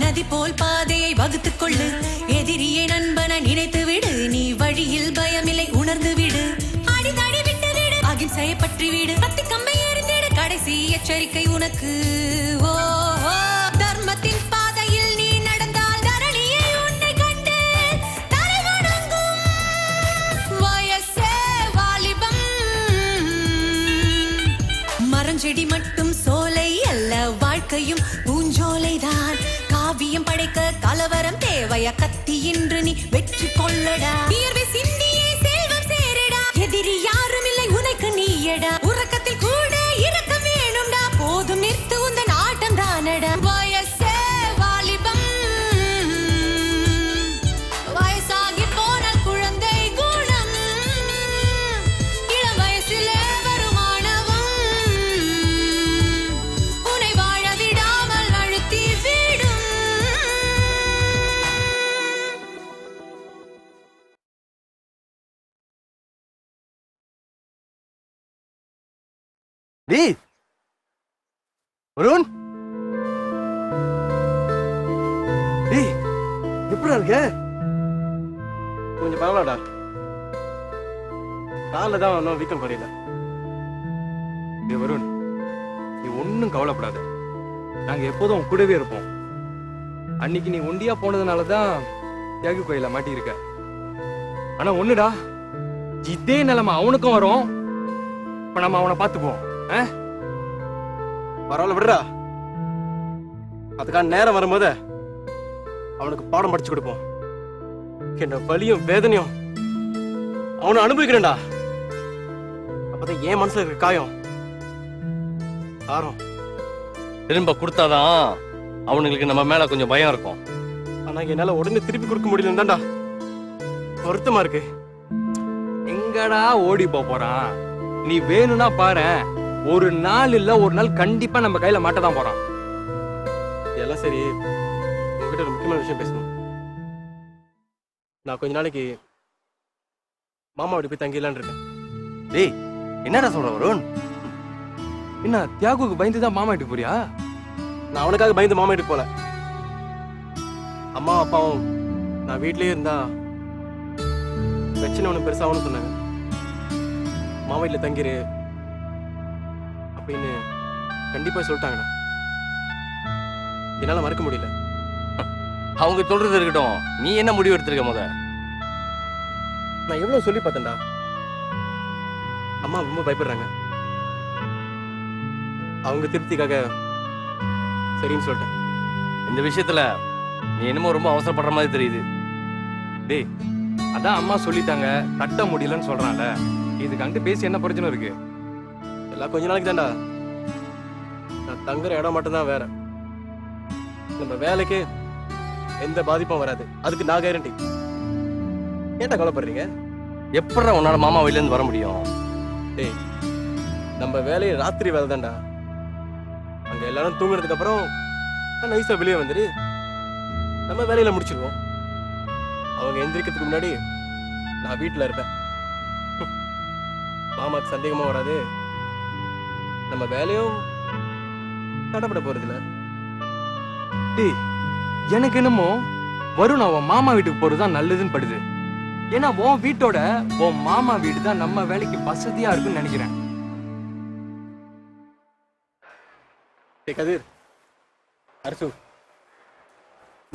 நதி போல் பாதையை வகுத்துக் கொள்ளு. எதிரியை நண்பன நினைத்து விடு. நீ வழியில் பயமில்லை உணர்ந்து விடு. அடிதடி விட்டு விடு. அகிம்சையை பற்றி விடு. கத்தி கம்பை எறிந்திடு. கடைசி எச்சரிக்கை உனக்கு. ஓ தர்மத்தின் பாதையில் நீ நடந்தால் தரணியை உன்னை கண்டு தலை வணங்கும். வயசே வாலிபம். மரஞ்செடி மட்டும் சோலை அல்ல, வாழ்க்கையும் பூஞ்சோலைதான். காவியம் படைக்க கலவரம் தேவையா? கத்தி என்று நீ வெற்றி கொள்ளடா. வியர்வை சிந்தியே செல்வம் சேரடா. எதிரி யாரும் இல்லை உனக்கு நீயடா. உறக்கத்தில் கூட இறக்க வேணும்டா. போதும் நிறுத்து உந்தன் ஆட்டம் தானடா. வயசே வாலிபம். வயசாகி போனால் குழந்தை குணம். இளம் வயசிலே வரும் ஆணவம் உன்னை வாழ விடாமல் அழுத்தி விடும். டேய் வருண், டேய் எப்படிடா இருக்க? கொஞ்சம் பரவாயில்லடா. காலில் தான் ஒன்றும் வீக்கம் குறையல. டேய் வருண், நீ ஒன்றும் கவலைப்படாத. நாங்கள் எப்போதும் உன் கூடவே இருப்போம். அன்னைக்கு நீ ஒண்டியா போனதுனால தான் தியாகி கோயில மாட்டியிருக்க. ஆனா ஒண்ணுடா, இதே நிலைமை அவனுக்கும் வரும். இப்ப நம்ம அவனை பார்த்துக்குவோம். பரவாயில்ல விடுறா. அதுக்கான நேரம் வரும்போது அவனுக்கு பாடம் படிச்சு கொடுப்போம். என்ன வலியும் வேதனையும் அவனை அனுபவிக்கிறேன்டா. அப்பதான் என் மனசுல இருக்க காயம் ஆறும். திரும்ப கொடுத்தாதான் அவனுங்களுக்கு நம்ம மேல கொஞ்சம் பயம் இருக்கும். ஆனா என்னால உடனே திருப்பி கொடுக்க முடியலன்னு தான்டா வருத்தமா இருக்கு. எங்கடா ஓடி போறான்? நீ வேணும்னா பாரு, ஒரு நாள் இல்ல ஒரு நாள் கண்டிப்பா நம்ம கையில மாட்டதான் போறான். இதெல்லாம் சரி, உங்ககிட்ட ஒரு முக்கியமான விஷயம் பேசணும். நான் கொஞ்ச நாளைக்கு மாமா வீட்டு போய் தங்கிடலான்னு இருக்கேன். டேய் என்னடா சொல்ற வருண்? என்ன தியாகுக்கு பயந்துதான் மாமா வீட்டுக்கு போறியா? நான் அவனுக்காக பயந்து மாமா வீட்டுக்கு போல. அம்மா அப்பாவும் நான் வீட்லயே இருந்தா பிரச்சனை ஒண்ணு பெருசாகும்னு சொன்னாங்க. மாமா வீட்டுல தங்கிரு அப்படின்னு கண்டிப்பா சொல்லிட்டாங்கடா. என்னால மறக்க முடியல. அவங்க சொல்றது இருக்கட்டும், நீ என்ன முடிவு எடுத்திருக்க முத? நான் எவ்வளவு சொல்லி பார்த்தேன்டா. அம்மா ரொம்ப பயப்படுறாங்க. அவங்க திருப்திக்காக சரின்னு சொல்லிட்டேன். இந்த விஷயத்துல நீ என்னமோ ரொம்ப அவசரப்படுற மாதிரி தெரியுது. டேய் அதான் அம்மா சொல்லிட்டாங்க, தட்ட முடியலன்னு சொல்றான்ல. இதுக்கு அங்கிட்டு பேசி என்ன பிரச்சனை இருக்கு? எல்லாம் கொஞ்ச நாளைக்கு தான்டா. நான் தங்குற இடம் மட்டும்தான் வேற. நம்ம வேலைக்கு எந்த பாதிப்பும் வராது. அதுக்கு நான் கேரண்டி. ஏன்டா கவலைப்படுறீங்க? எப்படா உன்னால மாமா வெளில இருந்து வர முடியும்? டேய் நம்ம வேலையை ராத்திரி வேலை தான்டா. அங்க எல்லாரும் தூங்குறதுக்கு அப்புறம் நைஸா வெளியே வந்துரு. நம்ம வேலையில முடிச்சிருவோம். அவங்க எந்திரிக்கிறதுக்கு முன்னாடி நான் வீட்டுல இருப்பேன். மாமாக்கு சந்தேகமா வராது. நம்ம வேலையும் தடப்பட போறதில்ல. டேய் எனக்கு என்னமோ வருண் அவன் மாமா வீட்டுக்கு போறதுதான் நல்லதுன்னு படுது. ஏன்னா உன் வீட்டோட உன் மாமா வீடு தான் நம்ம வேலைக்கு வசதியா இருக்குன்னு நினைக்கிறேன். கதிர், அரசு,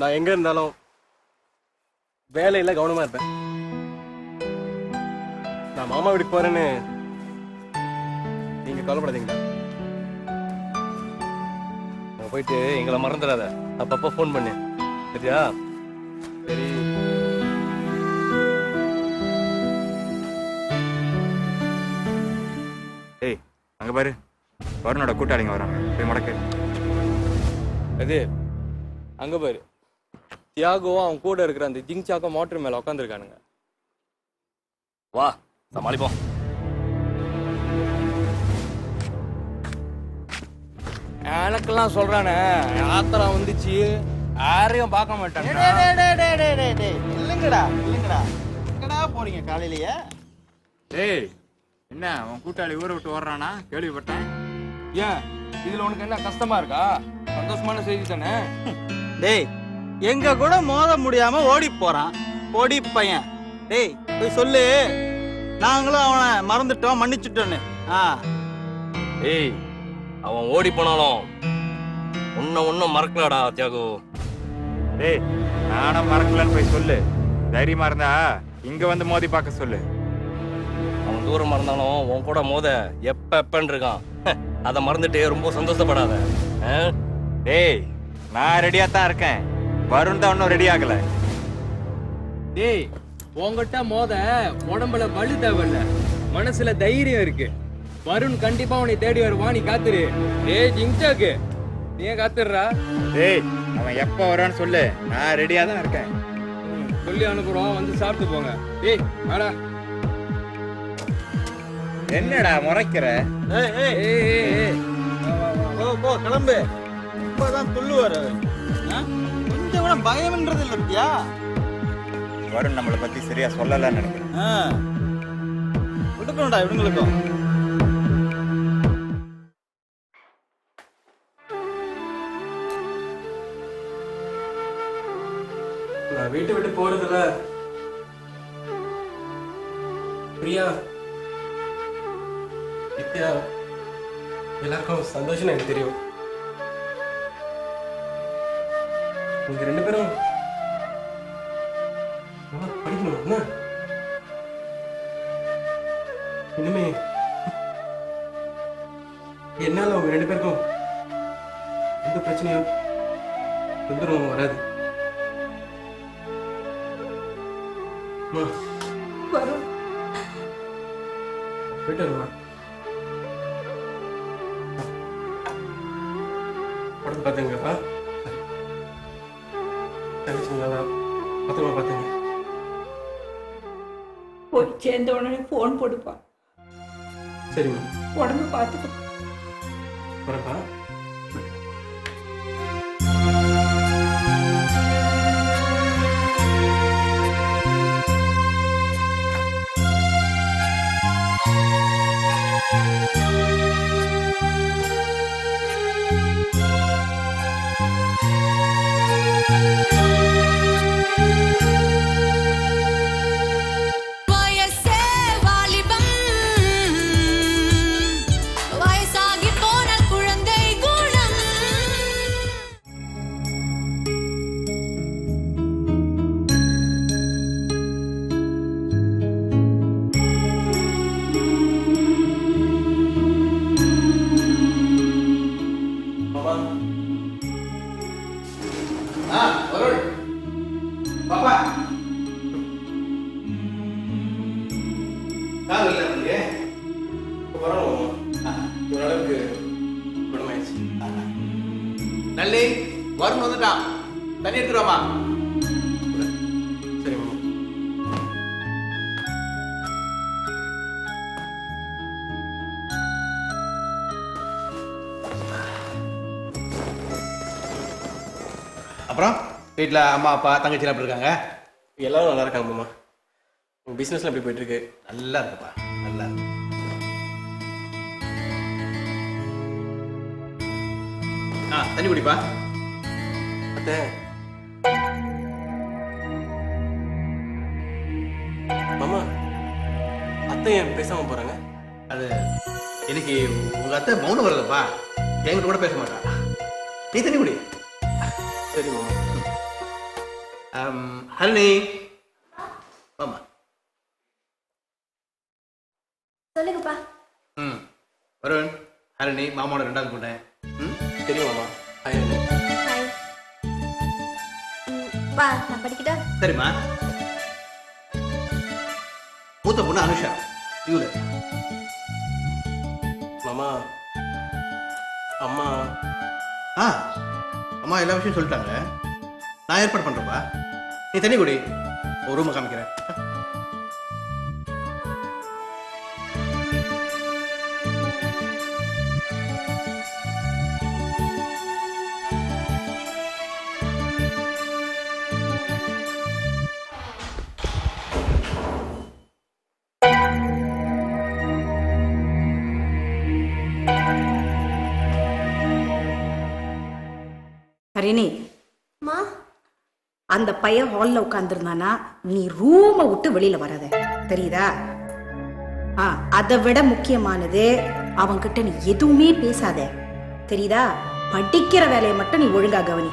நான் எங்க இருந்தாலும் வேலையில கவனமா இருப்பேன். நான் மாமா வீட்டுக்கு போறேன்னு நீங்க கவலைப்படாதீங்களா? அங்க போயிட்டு எங்களை மறந்துடாத, அப்பப்போ ஃபோன் பண்ணு, சரியா? சரி. ஏய் அங்க பாரு, வருணோட கூட்டாளிங்க வராங்க, போய் மடக்கு. அது அங்க பாரு, தியாகவும் அவன் கூட இருக்கிற அந்த ஜிங்சாக்கும் மோட்டர் மேல உட்காந்துருக்கானுங்க. வா சமாளிப்போம். எனக்கெல்லாம் சொல்றானே, ஆத்திரம் வந்துச்சு, யாரையும் பார்க்க மாட்டான். இல்லைங்கடா இல்லைங்கடா, எங்கடா போறீங்க காலையிலேயே? ஏய் என்ன உன் கூட்டாளி ஊரை விட்டு ஓடுறானா கேள்விப்பட்டேன். ஏன் இதுல உனக்கு என்ன கஷ்டமா இருக்கா? சந்தோஷமான செய்தி தானே. டேய், எங்க கூட மோத முடியாம ஓடி போறான் ஓடி பையன். டேய் போய் சொல்லு, நாங்களும் அவனை மறந்துட்டோம் மன்னிச்சுட்டோன்னு. ஏய், அவன் ஓடி போனாலும் ஒன்னும் மறக்கலடா தியாகு. டேய் நானும் மறக்கலன்னு போய் சொல்லு. தைரியமா இருந்தா இங்க வந்து மோதி பார்க்க சொல்லு. அவன் தூரமா இருந்தாலும் உன் கூட மோத எப்பன்னு இருக்கான். அதை மறந்துட்டு ரொம்ப சந்தோஷப்படாத. டேய் நான் ரெடியா தான் இருக்கேன், வருண் தான் இன்னும் ரெடி ஆகல. டேய் உங்ககிட்ட மோத உடம்புல வலு தேவையில்ல, மனசுல தைரியம் இருக்கு. வருண் கண்டிப்பா உன்னை தேடி வருவான், நீ காத்துரு. டேய் ஜிங்சாக்கு, நீ ஏன் காத்துடுறா? டேய் அவன் எப்ப வரான்னு சொல்லு, நான் ரெடியா தான் இருக்கேன். சொல்லி அனுப்புறோம், வந்து சாப்பிட்டு போங்க. டேய் வாடா. என்னடா முறைக்கிற? ஏய் ஏய் ஏய் ஏய் ஏய் போ போ கிளம்பு. இப்பதான் துள்ளுவார் அவர். கொஞ்சம் கூட பயம்ன்றது இல்லை பத்தியா? வருண் நம்மளை பத்தி சரியா சொல்லலன்னு நினைக்கிறேன். விடுக்கணும்டா இவங்களுக்கும். நான் வீட்டை விட்டு போறதுல பிரியா, நித்யா எல்லாருக்கும் சந்தோஷம் எனக்கு தெரியும். நீங்க 2 பேரும் நல்லா படிக்கணும் என்ன? இனிமே என்னால உங்க 2 பேருக்கும் எந்த பிரச்சனையும் தொந்தரவும் வராது. போயிட்டு வருமா? உடம்பு பார்த்துங்கப்பா. தங்கச்சிங்களா பத்திரமா பார்த்துங்க. போய் சேர்ந்த உடனே ஃபோன் போடுப்பா. சரிம்மா, உடம்பு பார்த்துக்கோ. வரப்பா. வயசே வாலிபம், வயசாகி போனால் குழந்தை குணம். வருண் பாப்பா காது இல்லை உங்களுக்கு? பரவாயில்ல, ஓரளவுக்கு குணமாயிடுச்சு. நல்லி வருண் வந்துட்டான், தண்ணி எடுத்துருவாமா. சரிம்மா. அப்புறம் வீட்டில் அம்மா அப்பா தங்கச்சிலாம் எப்படி இருக்காங்க? எல்லாரும் நல்லா இருக்காங்க மாமா. உங்க பிசினஸ்லாம் எப்படி போயிட்டு இருக்கு? நல்லா இருக்குப்பா, நல்லா இருக்கு. தண்ணி குடிப்பா. அத்தை, மாமா அத்தை ஏன் பேசாம போறாங்க? அது இன்னைக்கு உங்க அத்தை மௌனம் வருதுப்பா, என்கிட்ட கூட பேச மாட்டா. நீ தண்ணி குடி. சரி மாமா. ஹரிணி ஆமா சொல்லுங்கப்பா. ம் வருண் ஹரிணி மாமாவோட ரெண்டாவது பொண்ணு. ம் தெரியும் மாமா. ஹாய். வா நான் படிக்கிட்டா? சரிம்மா. மூத்த பொண்ணு அனுஷா. இவரு மாமா அம்மா அம்மா எல்லா விஷயம் சொல்லிட்டாங்க. நான் ஏற்பாடு பண்றேன்ப்பா. நீ தண்ணி குடி. ஒரு ரூமை காமிக்கிறேன். ஹரிணி, மா அந்த பையன் ஹால்ல உட்கார்ந்துருந்தானா நீ ரூமை விட்டு வெளியில வராத, தெரியுதா? அதை விட முக்கியமானது அவன்கிட்ட நீ எதுவுமே பேசாத, தெரியுதா? படிக்கிற வேலையை மட்டும் நீ ஒழுங்கா கவனி.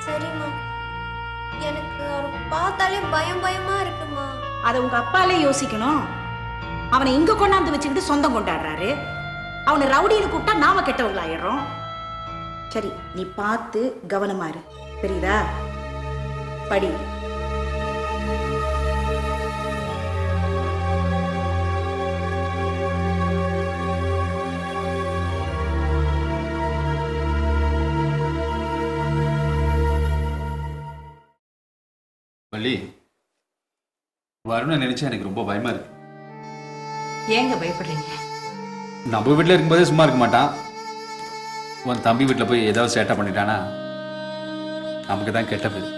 சரிம்மா. எனக்கு அவரை பார்த்தாலே பயமா இருக்குமா. அதை உங்க அப்பாலே யோசிக்கணும். அவனை இங்க கொண்டாந்து வச்சுக்கிட்டு சொந்தம் கொண்டாடுறாரு. அவனை ரவுடின்னு கூப்பிட்டா நாம கெட்டவங்களாயிடுறோம். சரி, நீ பார்த்து கவனமா இரு, தெரியுதா? படி. வள்ளி, வருணை நினைச்சா எனக்கு ரொம்ப பயமா இருக்கு. ஏங்க பயப்படுறீங்க? நம்ம வீட்டில் இருக்கும்போதே சும்மா இருக்க மாட்டான். உன் தம்பி வீட்டில் போய் ஏதாவது சேட்டை பண்ணிட்டானா நமக்கு தான் கெட்ட பேர்.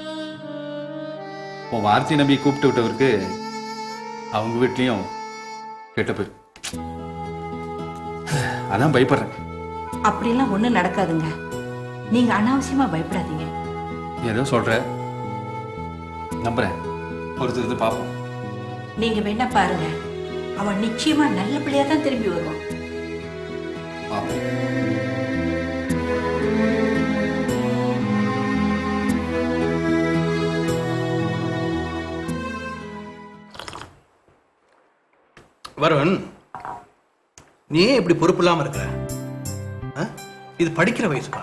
உன் வார்த்தையை நம்பி கூப்பிட்டு விட்டவருக்கு அவங்க வீட்லேயும் கெட்ட பேர். அதான் பயப்படுறேன். அப்படிலாம் ஒண்ணும் நடக்காதுங்க. நீங்க அனாவசியமா பயப்படாதீங்க. ஏதோ சொல்ற, நம்புறேன். பொறுத்து பார்ப்போம். நீங்க வேணா பாருங்க, அவன் நிச்சயமா நல்ல பிள்ளையா தான் திரும்பி வருவான். வருண், நீ ஏன் இப்படி பொறுப்பு இல்லாம இருக்கிற? இது படிக்கிற வயசுப்பா.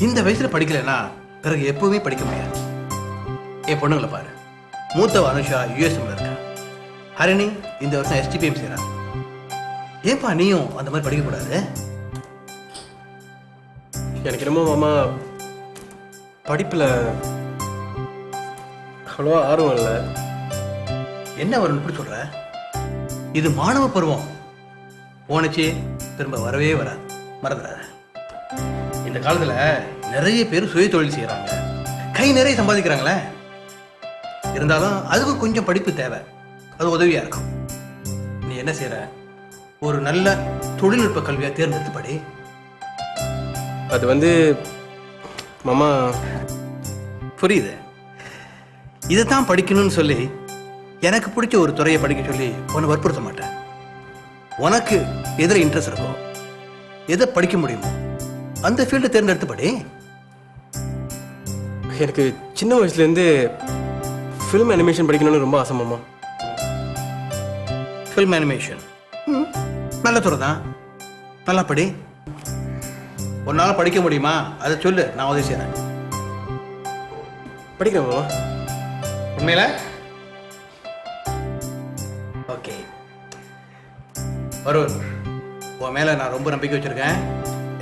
இந்த வயசுல படிக்கலைன்னா பிறகு எப்பவுமே படிக்க முடியாது. என் பொண்ணுங்களை பாரு. மூத்தவ அனுஷா யுஎஸ்ல இருக்கா. ஹரிணி இந்த வருஷம் STPM செய்றா. ஏன்பா நீயும் அந்த மாதிரி படிக்க கூடாது? எனக்கு என்னமோ மாமா படிப்புல அவ்வளோவா ஆர்வம் இல்லை. என்ன வருண் இப்படி சொல்ற? இது மாணவ பருவம். போனச்சு திரும்ப வரவே வராது, மறந்துடாத. இந்த காலத்துல நிறைய பேர் சுய தொழில் செய்யறாங்க, கை நிறைய சம்பாதிக்கிறாங்களே. இருந்தாலும் அதுக்கு கொஞ்சம் படிப்பு தேவை. அது உதவியா இருக்கும். நீ என்ன செய்யற? ஒரு நல்ல தொழில்நுட்ப கல்வியா தேர்ந்தெடுத்து படி. அது வந்து மாமா. புரியுது. இதைத்தான் படிக்கணும்னு சொல்லி எனக்கு பிடிச்ச ஒரு துறையை படிக்க சொல்லி உன்னை வற்புறுத்த மாட்டேன். உனக்கு எதில் இன்ட்ரெஸ்ட் இருக்கோ, எதை படிக்க முடியுமோ அந்த ஃபீல்டை தேர்ந்தெடுத்து படி. எனக்கு சின்ன வயசுலேருந்து ஃபிலிம் அனிமேஷன் படிக்கணும்னு ரொம்ப ஆசை மாமா. ஃபில்ம் அனிமேஷன் நல்ல துறை தான், நல்லா படி. உன்னால் படிக்க முடியுமா அதை சொல்லு, நான் உதவி செய்கிறேன். படிக்கிறேன் மாமா. உண்மையில? ஓகே வருண், உன் மேலே நான் ரொம்ப நம்பிக்கை வச்சிருக்கேன்.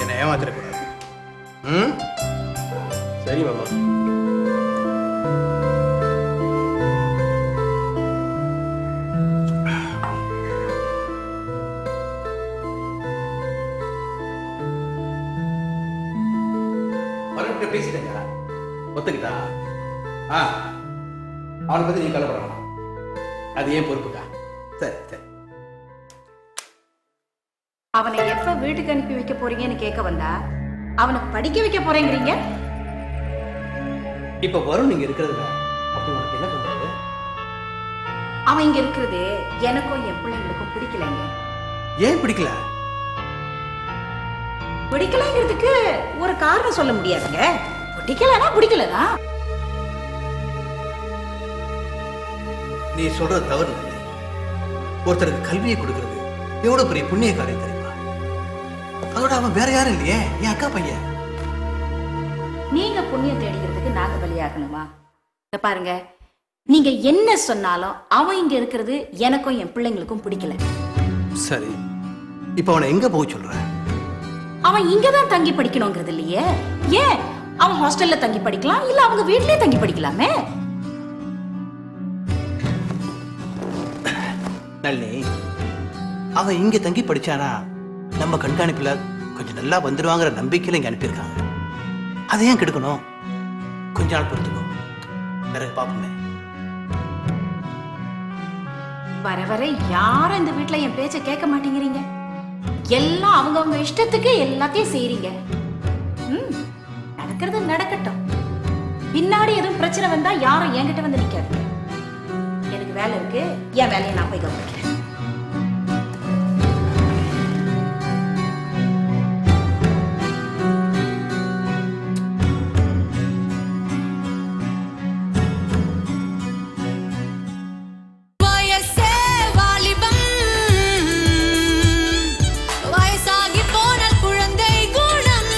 என்னை ஏமாத்திடக்கூடாது. சரி மாமா. வருண் பேசிட்டேங்க, ஒத்துக்கிட்டா? அவனை பற்றி நீ கவலைப்படலாம். அது ஏன் பொறுப்புக்கா? சரி சரி. அவனை எப்ப வீட்டுக்கு அனுப்பி வைக்க போறீங்கன்னு கேட்க வந்தா அவனை படிக்க வைக்க போறேங்கிறீங்க. இப்ப வருண் இங்க இருக்கிறதுல அப்படி உனக்கு என்ன பண்றது? அவன் இங்க இருக்கிறது எனக்கும் என் பிள்ளைங்களுக்கும் பிடிக்கலைங்க. ஏன் பிடிக்கல? பிடிக்கலைங்கிறதுக்கு ஒரு காரணம் சொல்ல முடியாதுங்க. பிடிக்கலன்னா பிடிக்கலதான். நீ சொல்றது தவறு இல்லை. ஒருத்தருக்கு கல்வியை கொடுக்கறது எவ்வளவு பெரிய புண்ணிய காரியம் தெரியுமா? அதோட அவன் வேற யாரும் இல்லையே, என் அக்கா பையன். நீங்க புண்ணியம் தேடிக்கிறதுக்கு நாங்க பலியாகணுமா? இங்க பாருங்க, நீங்க என்ன சொன்னாலும் அவன் இங்க இருக்கிறது எனக்கும் என் பிள்ளைங்களுக்கும் பிடிக்கல. சரி, இப்ப அவனை எங்க போக சொல்ற? அவன் இங்கதான் தங்கி படிக்கணுங்கிறது இல்லையே. ஏன் அவன் ஹாஸ்டல்ல தங்கி படிக்கலாம், இல்ல அவங்க வீட்லயே தங்கி படிக்கலாமே. நளினி, அவன் இங்க தங்கி படிச்சானா நம்ம கண்காணிப்புல கொஞ்சம் நல்லா வந்துருவாங்கிற நம்பிக்கையில இங்க அனுப்பியிருக்காங்க. அதை ஏன் கெடுக்கணும்? கொஞ்ச நாள் பொறுத்துக்கோ, பிறகு பாப்போமே. வர வர யாரும் இந்த வீட்ல என் பேச்ச கேட்க மாட்டேங்கிறீங்க. எல்லாம் அவங்கவங்க இஷ்டத்துக்கு எல்லாத்தையும் செய்றீங்க. நடக்கிறது நடக்கட்டும். பின்னாடி எதுவும் பிரச்சனை வந்தா யாரும் என்கிட்ட வந்து நிக்காது. எனக்கு வேலை இருக்கு, என் வேலையை நான் போய் கவனிக்கிறேன். வயசே வாலிபம், வயசாகி போனால் குழந்தை குணம்.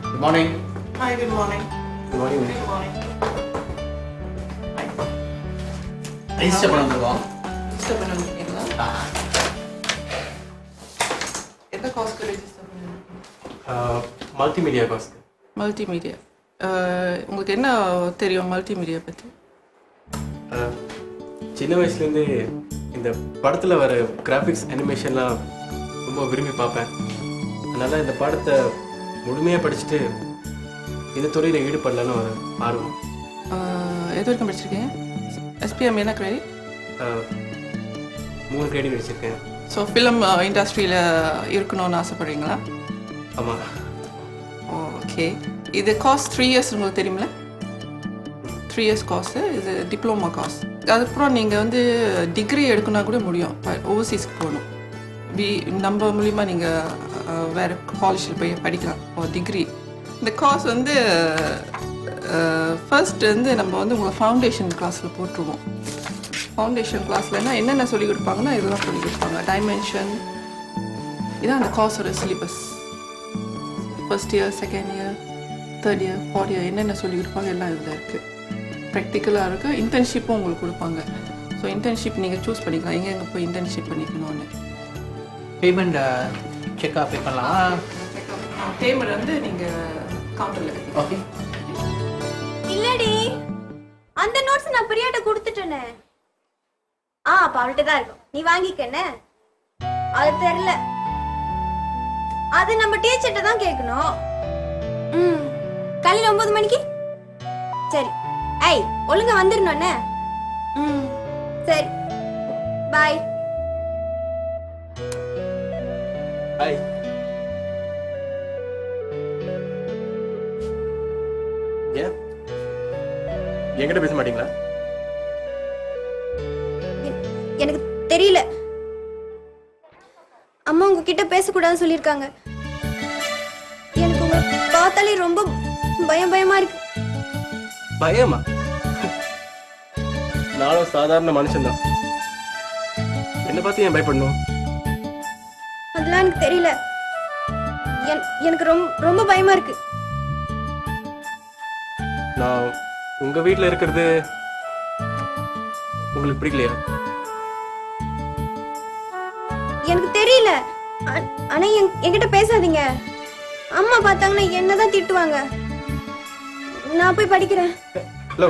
Good morning. Hi, good morning. Good morning. Good morning. Register பண்ண வந்துருக்கோம். ரெஜிஸ்டர் பண்ணிருக்கீங்களா? எந்த காஸ்க்கு ரெஜிஸ்டர் பண்ணிருக்கீங்க? Multimedia course. மல்டிமீடியா. உங்களுக்கு என்ன தெரியும் மல்டிமீடியா பற்றி? சின்ன வயசுலேருந்து இந்த படத்தில் வர கிராஃபிக்ஸ் அனிமேஷன்லாம் ரொம்ப விரும்பி பார்ப்பேன். அதனால் இந்த பாடத்தை முழுமையாக படிச்சுட்டு இந்த துறையில் ஈடுபடலான்னு ஒரு ஆர்வம். எது வரைக்கும் படிச்சிருக்கீங்க? எஸ்பிஎம் என்ன கிரெடிட்? 3 கிரெடிட் வச்சுருக்கேன். ஸோ ஃபிலிம் இண்டஸ்ட்ரியில் இருக்கணும்னு ஆசைப்படுறீங்களா? ஆமாம். ஓகே. இது காஸ்ட் 3 இயர்ஸ் உங்களுக்கு தெரியுமில்ல? 3 இயர்ஸ் காஸ்ட்டு. இது டிப்ளமா காஸ்ட். அதுக்கப்புறம் நீங்கள் வந்து டிகிரி எடுக்கணும்னா கூட முடியும். ஓவர்சீஸ்க்கு போகணும். நம்ம மூலிமா நீங்கள் வேறு காலேஜில் போய் படிக்கலாம் டிகிரி. இந்த காஸ் வந்து ஃபர்ஸ்ட் வந்து நம்ம வந்து உங்களை ஃபவுண்டேஷன் கிளாஸில் போட்டுருவோம். ஃபவுண்டேஷன் கிளாஸ்லன்னா என்னென்ன சொல்லிக் கொடுப்பாங்கன்னா இதெல்லாம் சொல்லிக் கொடுப்பாங்க. டைமென்ஷன், இதான் அந்த காஸோட syllabus. First year, second year, third year, fourth year என்னென்ன சொல்லிக் கொடுப்பாங்க எல்லாம் இதில் இருக்குது. ப்ராக்டிக்கலாக இருக்குது. இன்டர்ன்ஷிப்பும் உங்களுக்கு கொடுப்பாங்க. ஸோ இன்டர்ன்ஷிப் நீங்கள் சூஸ் பண்ணிக்கலாம் எங்கெங்கே போய் இன்டர்ன்ஷிப் பண்ணிக்கணும்னு. பேமெண்ட் செக்காக பே பண்ணலாம். பேமெண்ட் வந்து நீங்கள் கவுண்டரில். ஓகே. இல்லடி, அந்த நோட்ஸ் நான் பிரியாட்ட கொடுத்துட்டேனே. அப்ப அவள்கிட்ட தான் இருக்கும், நீ வாங்கிக்கன்னு. அது தெரியல, அது நம்ம டீச்சர்கிட்ட தான் கேட்கணும். காலையில 9 மணிக்கு. சரி, ஐய் ஒழுங்கா வந்துடணும்னே. சரி, பாய். ஹாய். ஏன் என்கிட்ட பேச மாட்டீங்களா? எனக்கு தெரியல, அம்மா உங்ககிட்ட பேசக்கூடாதுன்னு சொல்லியிருக்காங்க. எனக்கு உங்க பார்த்தாலே ரொம்ப பயமா இருக்கு. பயமா? நானும் சாதாரண மனுஷன்தான். என்னை பார்த்து ஏன் பயப்படணும்? அதெல்லாம் எனக்கு தெரியல. எனக்கு ரொம்ப பயமா இருக்கு. நான் உங்க வீட்டில் இருக்கிறது உங்களுக்கு பிடிக்கலையா? எனக்கு தெரியல, ஆனா என்கிட்ட பேசாதீங்க. அம்மா பார்த்தாங்கன்னா என்னதான் திட்டுவாங்க. நான் போய் படிக்கிறேன். ஹலோ,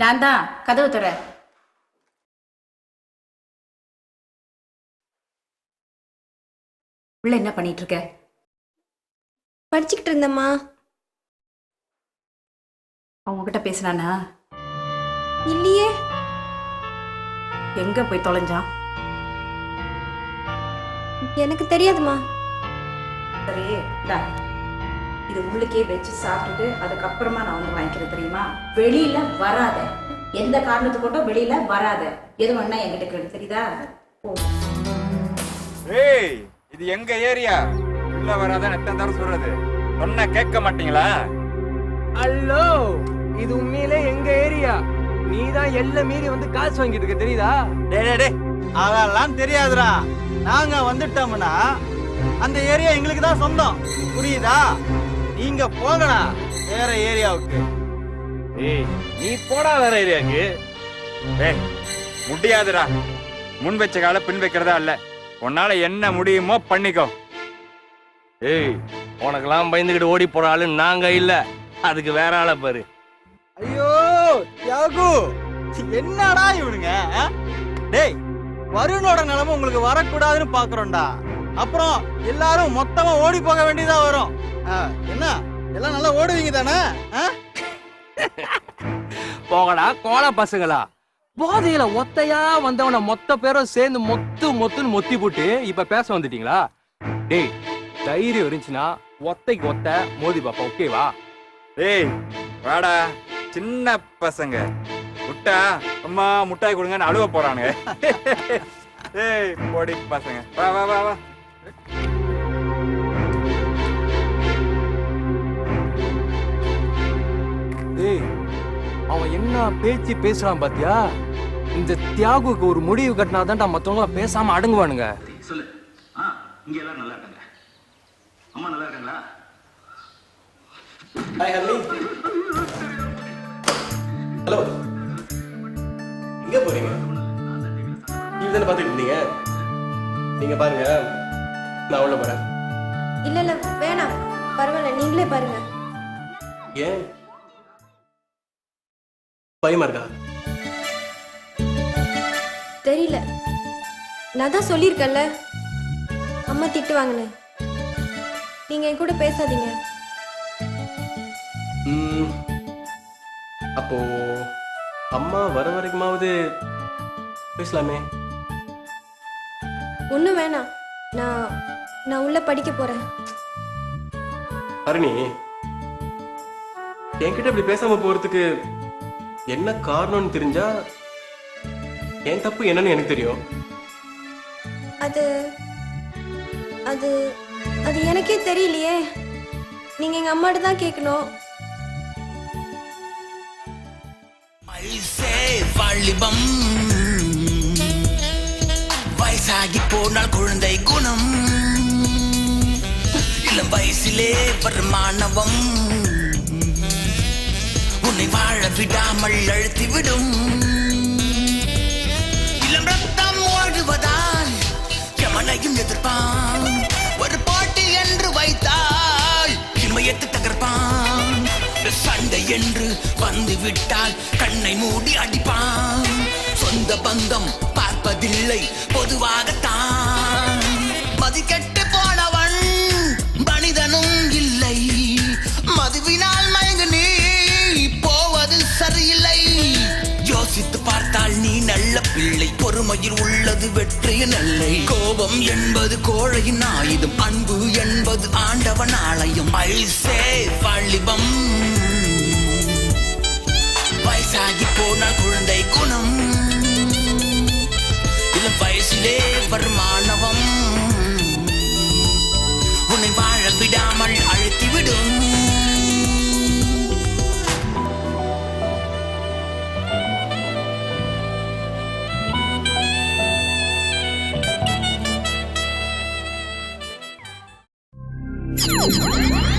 நான் தான். கதவு தர. உள்ள என்ன பண்ணிட்டு இருக்க? படிச்சுக்கிட்டு இருந்தம்மா. அவங்க கிட்ட பேசினானா? இல்லையே. எங்க போய் தொலைஞ்சான்? எனக்கு தெரியாதுமா. சரி, இது உள்ளுக்கே வச்சு சாப்பிட்டுட்டு அதுக்கப்புறமா நான் வந்து வாங்கிக்கிறேன், தெரியுமா? வெளியில வராத, எந்த காரணத்துக்கு கொண்டும் வெளியில வராத. எது வேணா என்கிட்ட கேடு, தெரியுதா? போ. ஏய், இது எங்க ஏரியா. உள்ள வராதான் எத்தனை தடவை சொல்றது? சொன்னா கேட்க மாட்டீங்களா? ஹலோ, இது உண்மையிலே எங்க ஏரியா. நீ தான் எல்லாம் மீறி வந்து காசு வாங்கிட்டு இருக்க, தெரியுதா? டே அதெல்லாம் தெரியாதுடா. நாங்க வந்துட்டோம்னா அந்த ஏரியா எங்களுக்கு தான் சொந்தம், புரியுதா? நீங்க போங்கடா வேற ஏரியாவுக்கு. ஏய், நீ போடா வேற ஏரியாக்கு. ஏய், முடியாதுடா. முன் வச்ச கால பின் வைக்கிறதா இல்ல. உன்னால என்ன முடியுமோ பண்ணிக்கோ. ஏய், உனக்கெல்லாம் பயந்துகிட்டு ஓடி போற ஆளு நாங்க இல்ல, அதுக்கு வேற ஆளை பாரு. ஐயோ தியாகு, என்னடா இவனுங்க? டேய், வருணோட நிலைமை உங்களுக்கு வரக்கூடாதுன்னு பாக்குறோம்டா. அப்புறம் எல்லாரும் மொத்தமா ஓடி போக வேண்டியதா வரும். என்ன எல்லாம் நல்லா ஓடுவீங்க தானே? போகடா கோல பசங்களா. போதையில ஒத்தையா வந்தவன மொத்த பேரும் சேர்ந்து மொத்துன்னு மொத்தி போட்டு இப்ப பேச வந்துட்டீங்களா? டேய், தைரியம் இருந்துச்சுன்னா ஒத்தைக்கு ஒத்த மோதி பாப்பா, ஓகேவா? ஏய் வாடா, சின்ன பசங்க விட்டா அம்மா முட்டாய் கொடுங்கன்னு அழுவ போறானுங்க. ஏய் போடி பசங்க, வா வா வா வா. டேய், அவன் என்ன பேச்சு பேசுறான் பாத்தியா? இந்த தியாகுக்கு ஒரு முடிவு கட்டினாதான்டா மத்தவங்க பேசாம அடங்குவானுங்க. சொல்லு. இங்க எல்லாரும் நல்லா இருக்காங்க. அம்மா நல்லா இருக்காங்களா? ஹாய் ஹர்லி. ஹலோ, எங்க போறீங்க? நீங்க தானே பாத்துட்டு இருந்தீங்க. நீங்க பாருங்க, நான் உள்ள போறேன். இல்ல வேணாம், பரவாயில்ல, நீங்களே பாருங்க. ஏன் பயமா இருக்கா? தெரியல, நான் தான் சொல்லியிருக்கேன்ல அம்மா திட்டுவாங்கன்னு. நீங்க என் கூட பேசாதீங்க. அப்போ அம்மா வர வரைக்குமாவது பேசலாமே. ஒண்ணும் வேணாம், நான் உள்ள படிக்க போறேன். அருணி, என்கிட்ட இப்படி பேசாம போறதுக்கு என்ன காரணம்னு தெரிஞ்சா என் தப்பு என்னன்னு எனக்கு தெரியும். அது அது அது எனக்கே தெரியலையே. நீங்க எங்க அம்மாட்ட தான் கேட்கணும். வாலிபம் வயசாகி போனால் குழந்தை குணம், இளம் வயசிலே வருமானவம் உன்னை வாழ விடாமல் அழுத்திவிடும். இளம் ரத்தம் ஓடுவதால் யமனையும் எதிர்ப்பான். ஒரு போட்டி என்று வைத்தால் இமயத்தை தகர்ப்பான். சண்டை என்று வந்து விட்டால் கண்ணை மூடி அடிப்பான். சொந்த பந்தம் பார்ப்பதில்லை பொதுவாகத்தான். மதிக்கெட்டு போனவன் மனிதனும் இல்லை. மதுவினால் மயங்கு நீ போவது சரியில்லை. யோசித்து பார்த்தால் நீ நல்ல பிள்ளை. பொறுமையில் உள்ளது வெற்றியின் எல்லை. கோபம் என்பது கோழையின் ஆயுதம். அன்பு என்பது ஆண்டவன் ஆலயம். ஐசே வாலிபம் வயசாகி போனால் குழந்தை குணம், இளம் வயசிலே வருமானவம் உன்னை வாழ விடாமல் அழுத்திவிடும். Thank you.